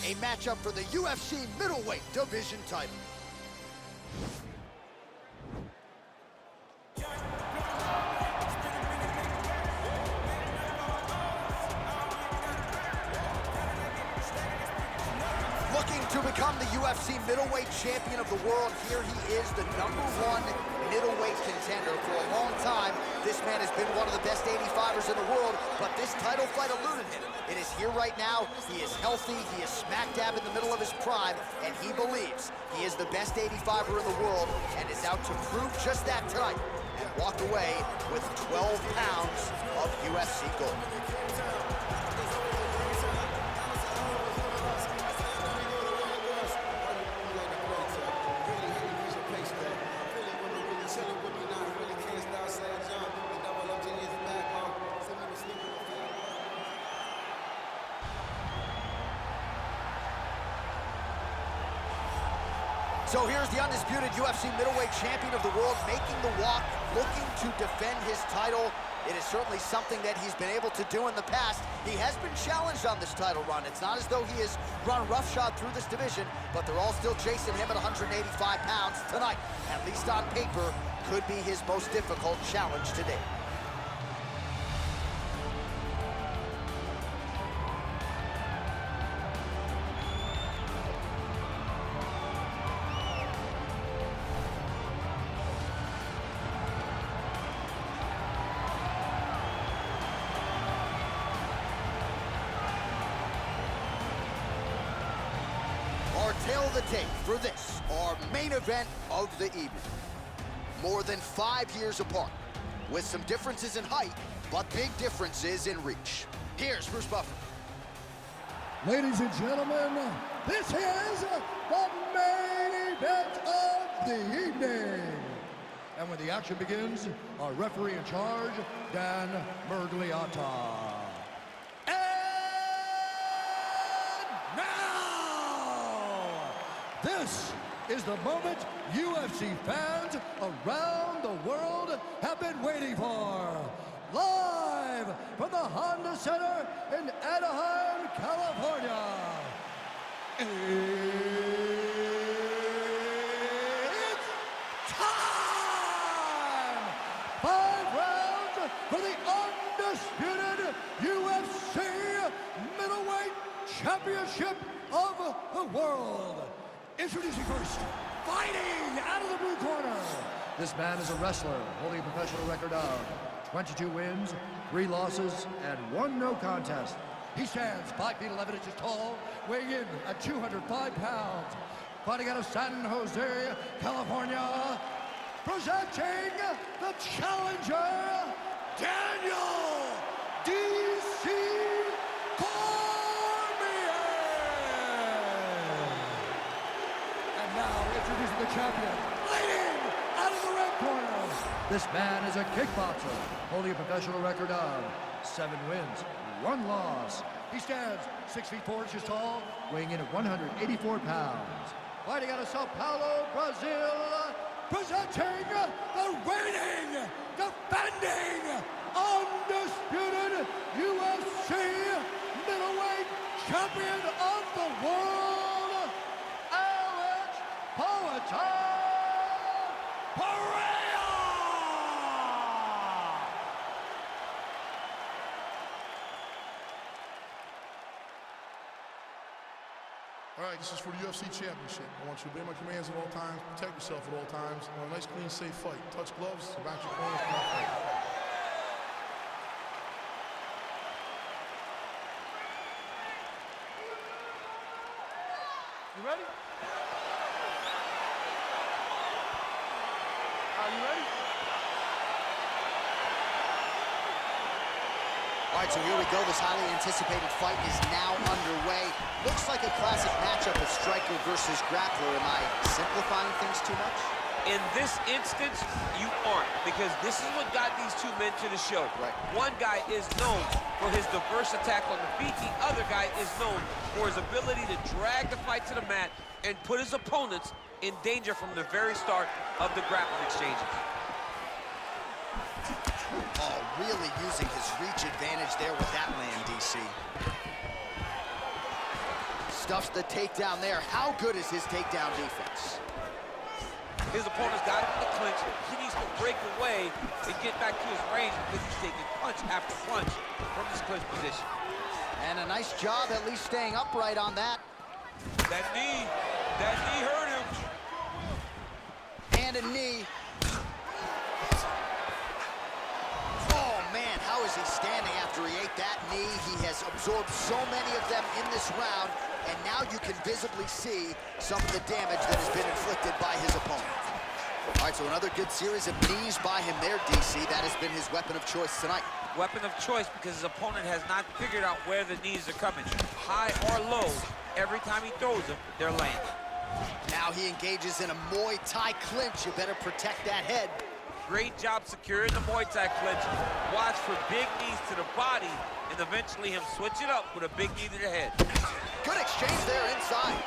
a matchup for the UFC middleweight division title. Looking to become the UFC middleweight champion of the world, here he is, the #1 middleweight contender. For a long time, this man has been one of the best 85ers in the world, but this title fight eluded him. It is here right now. He is healthy, he is smack dab in the middle of his prime, and he believes he is the best 85er in the world and is out to prove just that tonight and walk away with 12 pounds of UFC gold. So here's the undisputed UFC middleweight champion of the world making the walk, looking to defend his title. It is certainly something that he's been able to do in the past. He has been challenged on this title run. It's not as though he has run roughshod through this division, but they're all still chasing him at 185 pounds tonight. At least on paper, could be his most difficult challenge today. Our tale of the tape for this, our main event of the evening. More than 5 years apart, with some differences in height, but big differences in reach. Here's Bruce Buffer. Ladies and gentlemen, this is the main event of the evening. And when the action begins, our referee in charge, Dan Mergliata. This is the moment UFC fans around the world have been waiting for. Live from the Honda Center in Anaheim, California. It's time! 5 rounds for the undisputed UFC middleweight championship of the world. Introducing first, fighting out of the blue corner. This man is a wrestler holding a professional record of 22 wins, 3 losses, and 1 no contest. He stands 5 feet 11 inches tall, weighing in at 205 pounds. Fighting out of San Jose, California, presenting the challenger, Daniel D.C. Introducing the champion, leading out of the red corner. This man is a kickboxer, holding a professional record of 7 wins, 1 loss. He stands 6 feet 4 inches tall, weighing in at 184 pounds. Fighting out of Sao Paulo, Brazil, presenting the reigning, defending, undisputed UFC middleweight champion of the world, Pereira! All right, this is for the UFC Championship. I want you to obey my commands at all times, protect yourself at all times. I want a nice, clean, safe fight. Touch gloves, back your corners, come out fight. You ready? Are you ready? All right, so here we go. This highly anticipated fight is now underway. Looks like a classic matchup of striker versus grappler. Am I simplifying things too much? In this instance, you aren't, because this is what got these two men to the show. Right. One guy is known for his diverse attack on the feet. The other guy is known for his ability to drag the fight to the mat and put his opponents in danger from the very start of the grappling exchanges. Oh, really using his reach advantage there with that land, DC. Stuffs the takedown there. How good is his takedown defense? His opponent's got him in the clinch. He needs to break away and get back to his range because he's taking punch after punch from this clinch position. And a nice job at least staying upright on that. That knee hurt him. And a knee. Oh, man, how is he standing after he ate that knee? He has absorbed so many of them in this round, and now you can visibly see some of the damage that has been inflicted by his opponent. All right, so another good series of knees by him there, DC. That has been his weapon of choice tonight. Weapon of choice because his opponent has not figured out where the knees are coming. High or low, every time he throws them, they're landing. Now he engages in a Muay Thai clinch. You better protect that head. Great job securing the Muay Thai clinch. Watch for big knees to the body, and eventually him switch it up with a big knee to the head. Good exchange there inside.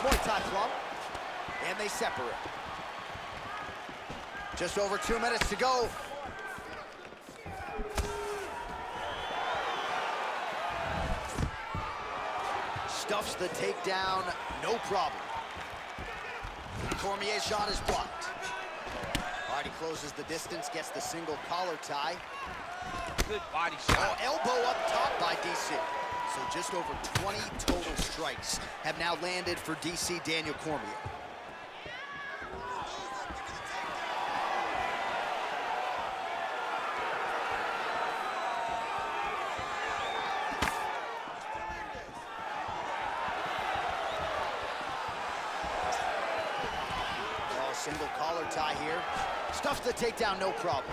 Muay Thai club. And they separate. Just over 2 minutes to go. Stuffs the takedown, no problem. Cormier's shot is blocked. All right, he closes the distance, gets the single collar tie. Good body shot. Oh, elbow up top by DC. So just over 20 total strikes have now landed for DC Daniel Cormier. Single collar tie here. Stuffs the takedown, no problem.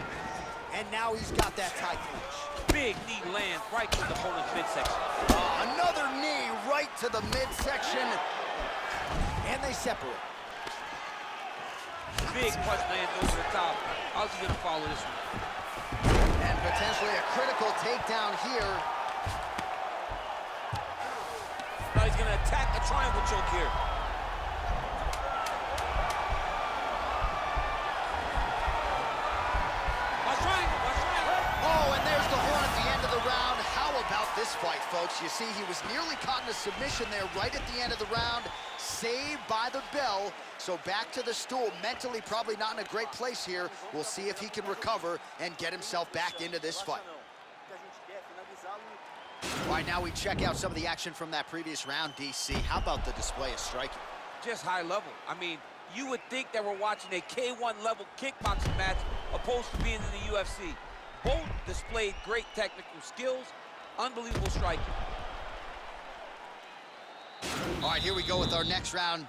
And now he's got that tie clinch. Big knee lands right to the opponent's midsection. Another knee right to the midsection. And they separate. Big punch lands over the top. How's he gonna follow this one? And potentially a critical takedown here. Now he's gonna attack a triangle choke here. This fight, folks, you see he was nearly caught in a submission there right at the end of the round, saved by the bell. So back to the stool, mentally probably not in a great place here. We'll see if he can recover and get himself back into this fight. All right, now we check out some of the action from that previous round, DC. How about the display of striking? Just high level. I mean, you would think that we're watching a K1 level kickboxing match opposed to being in the UFC. Both displayed great technical skills. Unbelievable striking. All right, here we go with our next round.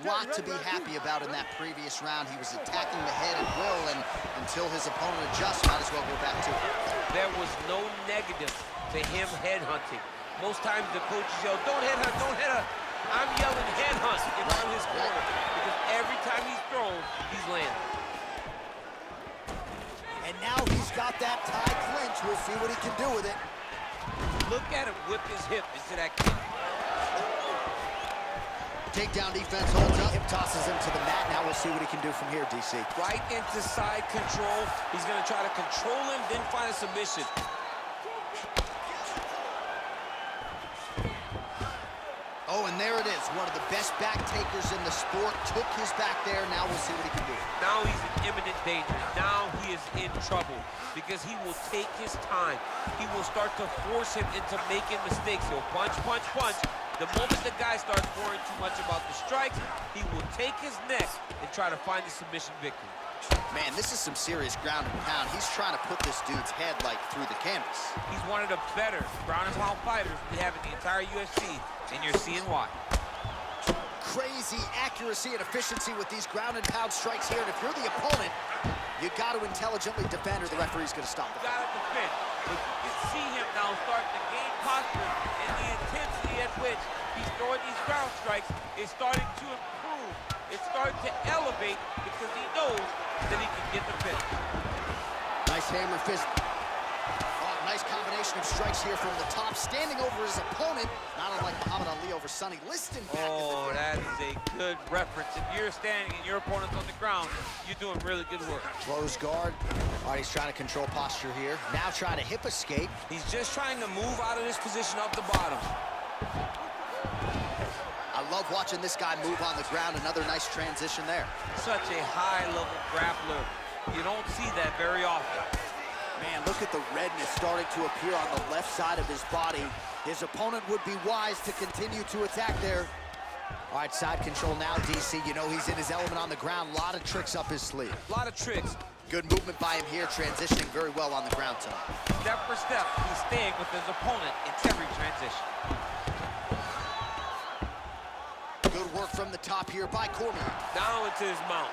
Lot to be happy about in that previous round. He was attacking the head at will, and until his opponent adjusts, might as well go back to it. There was no negative to him headhunting. Most times the coaches yell, don't headhunt, don't headhunt. I'm yelling headhunt if I'm his corner, because every time he's thrown, he's landing. And now he's got that tie clinch. We'll see what he can do with it. Look at him whip his hip into that kick. Takedown defense holds up. Hip tosses him to the mat. Now we'll see what he can do from here, DC. Right into side control. He's going to try to control him, then find a submission. Oh, and there it is. One of the best back takers in the sport. Took his back there. Now we'll see what he can do. Now he's in imminent danger. Now he is in trouble because he will take his time. He will start to force him into making mistakes. He'll punch, punch, punch. The moment the guy starts worrying too much about the strikes, he will take his neck and try to find the submission victory. Man, this is some serious ground and pound. He's trying to put this dude's head, like, through the canvas. He's one of the better ground and pound fighters we have in the entire UFC, and you're seeing why. Crazy accuracy and efficiency with these ground and pound strikes here, and if you're the opponent, you got to intelligently defend or the referee's going to stop the fight. Got to defend, but you can see him now starting to gain posture, and the intensity at which he's throwing these ground strikes is starting to improve. It's starting to elevate because he knows that he can get the finish. Nice hammer fist. Oh, nice combination of strikes here from the top, standing over his opponent, not unlike Muhammad Ali over Sonny Liston back in the day. That is a good reference. If you're standing and your opponent's on the ground, you're doing really good work. Close guard. All right, he's trying to control posture here. Now trying to hip escape. He's just trying to move out of this position up the bottom. love watching this guy move on the ground. Another nice transition there. Such a high-level grappler. You don't see that very often. Man, look at the redness starting to appear on the left side of his body. His opponent would be wise to continue to attack there. All right, side control now, DC. You know he's in his element on the ground. A lot of tricks up his sleeve. A lot of tricks. Good movement by him here, transitioning very well on the ground, Tony. Step for step, he's staying with his opponent in every transition. Good work from the top here by Cormier. Now into his mount.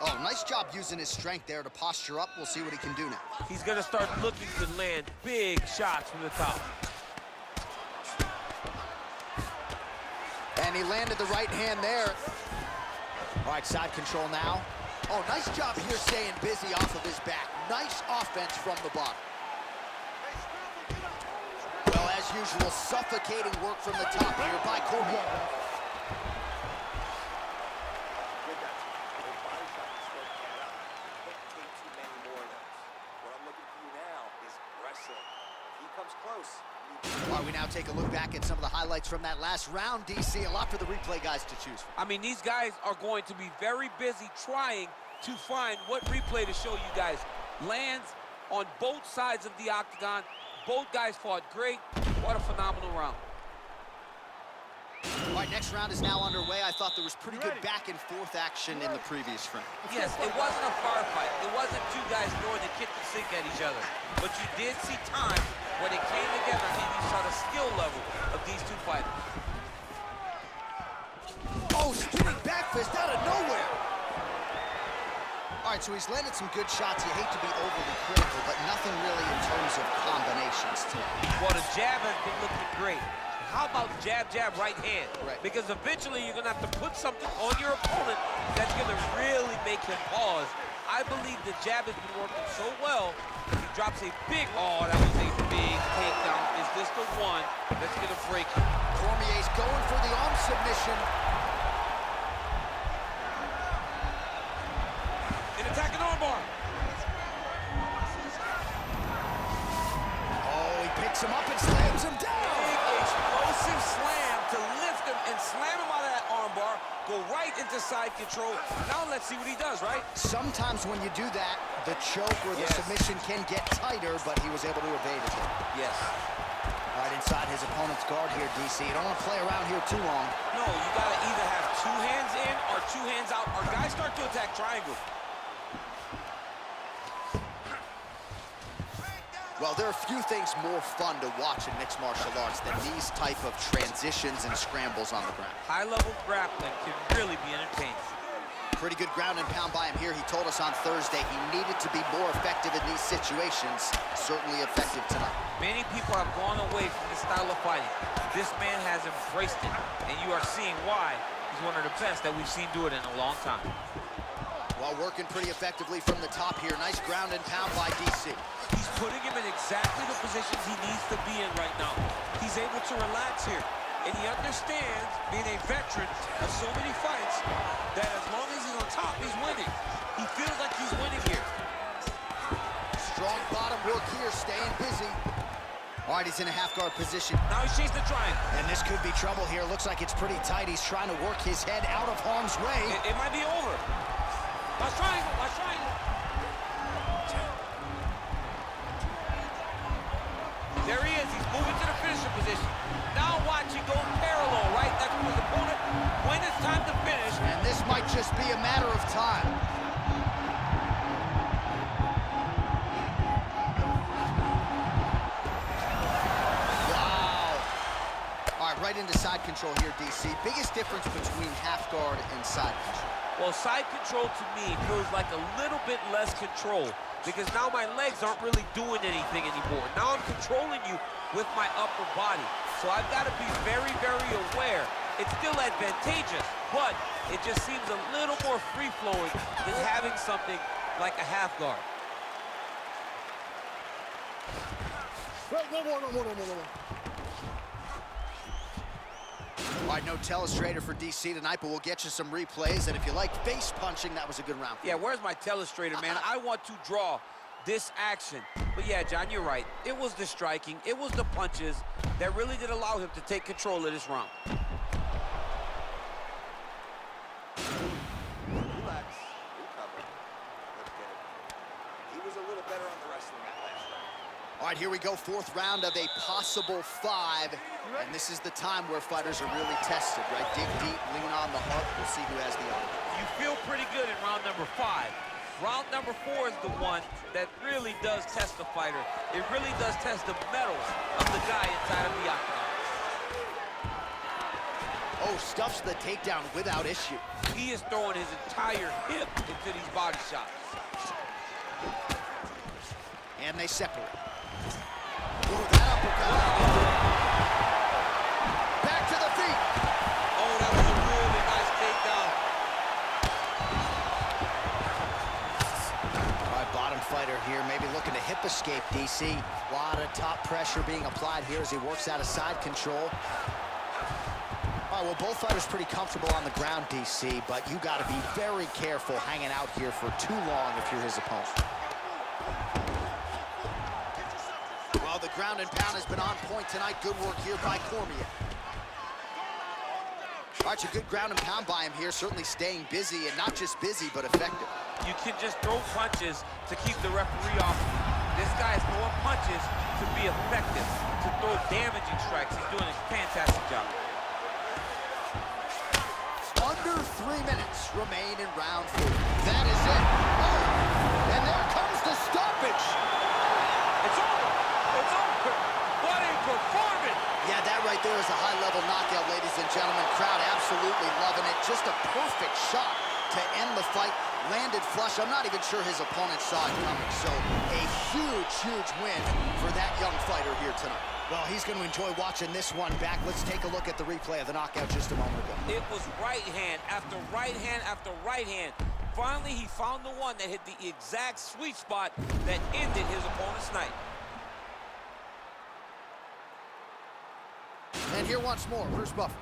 Oh, nice job using his strength there to posture up. We'll see what he can do now. He's gonna start looking to land big shots from the top. And he landed the right hand there. All right, side control now. Oh, nice job here staying busy off of his back. Nice offense from the bottom. Well, as usual, suffocating work from the top here by Cormier. All right, we now take a look back at some of the highlights from that last round, DC. A lot for the replay guys to choose from. I mean, these guys are going to be very busy trying to find what replay to show you guys. Lands on both sides of the octagon. Both guys fought great. What a phenomenal round. All right, next round is now underway. I thought there was pretty good back and forth action in the previous frame. Yes, it wasn't a firefight. It wasn't two guys throwing the kitchen sink at each other. But you did see time where they came together and you saw the skill level of these two fighters. Oh, spinning back fist out of nowhere. All right, so he's landed some good shots. You hate to be overly critical, but nothing really in terms of combinations today. Well, the jab has been looking great. How about jab, jab, right hand? Right. Because eventually you're going to have to put something on your opponent that's going to really make him pause. I believe the jab has been working so well. He drops a big, oh, that was a big takedown. Is this the one that's going to break him? Cormier's going for the arm submission. An attacking armbar. Oh, he picks him up and slams him down. Explosive slam to lift him and slam him out of that armbar, go right into side control. Now let's see what he does, right? Sometimes when you do that, the choke or the submission can get tighter, but he was able to evade it. Yes. Right inside his opponent's guard here, DC. You don't want to play around here too long. No, you got to either have two hands in or two hands out, or guys start to attack triangle. Well, there are few things more fun to watch in mixed martial arts than these type of transitions and scrambles on the ground. High-level grappling can really be entertaining. Pretty good ground and pound by him here. He told us on Thursday he needed to be more effective in these situations. Certainly effective tonight. Many people have gone away from this style of fighting. This man has embraced it, and you are seeing why he's one of the best that we've seen do it in a long time. While working pretty effectively from the top here. Nice ground and pound by DC. He's putting him in exactly the positions he needs to be in right now. He's able to relax here. And he understands, being a veteran of so many fights, that as long as he's on top, he's winning. He feels like he's winning here. Strong bottom work here, staying busy. All right, he's in a half-guard position. Now he's chasing the triangle. And this could be trouble here. Looks like it's pretty tight. He's trying to work his head out of harm's way. It might be over. Last triangle, last triangle. There he is. He's moving to the finisher position. Now watch, he goes parallel right next to his opponent when it's time to finish. And this might just be a matter of time. Wow. All right, right into side control here, DC. Biggest difference between half guard and side control? Well, side control to me feels like a little bit less control because now my legs aren't really doing anything anymore. Now I'm controlling you with my upper body. So I've got to be very, very aware. It's still advantageous, but it just seems a little more free-flowing than having something like a half guard. All right, no telestrator for DC tonight, but we'll get you some replays. And if you like face punching, that was a good round. Yeah, where's my telestrator, man? I want to draw this action. But yeah, John, you're right. It was the striking, it was the punches that really did allow him to take control of this round. Relax. Recover. Let's get it. He was a little better on the wrestling that last round. All right, here we go. Fourth round of a possible 5. And this is the time where fighters are really tested, right? Dig deep, lean on the heart. We'll see who has the arm. You feel pretty good in round number 5. Round number 4 is the one that really does test the fighter. It really does test the mettle of the guy inside of the octagon. Oh, stuffs the takedown without issue. He is throwing his entire hip into these body shots. And they separate. Ooh, that uppercut. Back to the feet. Oh, that was a really nice takedown. All right, bottom fighter here, maybe looking to hip escape, DC. A lot of top pressure being applied here as he works out of side control. All right, well, both fighters pretty comfortable on the ground, DC, but you got to be very careful hanging out here for too long if you're his opponent. Well, the ground and pound has been on point tonight. Good work here by Cormier. All right, so good ground and pound by him here, certainly staying busy, and not just busy, but effective. You can just throw punches to keep the referee off. This guy is throwing punches to be effective, to throw damaging strikes. He's doing a fantastic job. Under 3 minutes remain in round 4. That is it. Oh, and there comes the stoppage. It's over. It's over. What a performance. Yeah, that right there is a high-level knockout, ladies and gentlemen. Crowd absolutely loving it. Just a perfect shot to end the fight. Landed flush. I'm not even sure his opponent saw it coming. So a huge, huge win for that young fighter here tonight. Well, he's going to enjoy watching this one back. Let's take a look at the replay of the knockout just a moment ago. It was right hand after right hand after right hand. Finally, he found the one that hit the exact sweet spot that ended his opponent's night. And here once more, Bruce Buffer.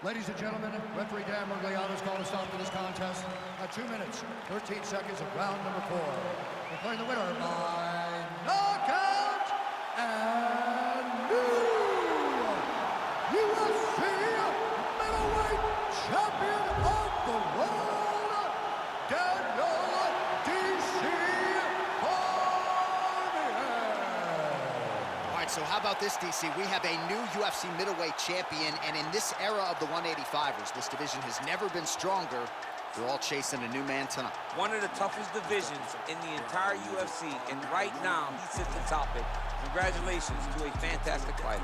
Ladies and gentlemen, referee Dan Mergliano's called a stop to this contest at 2 minutes, 13 seconds of round number 4. Declaring the winner by knockout and new UFC middleweight champion of the world, Daniel DC Cormier. All right, so how about this, DC? We have a new UFC middleweight champion, and in this era of the 185ers, this division has never been stronger. They're all chasing a new man tonight. One of the toughest divisions in the entire UFC, and right now he sits atop it. Congratulations to a fantastic fighter.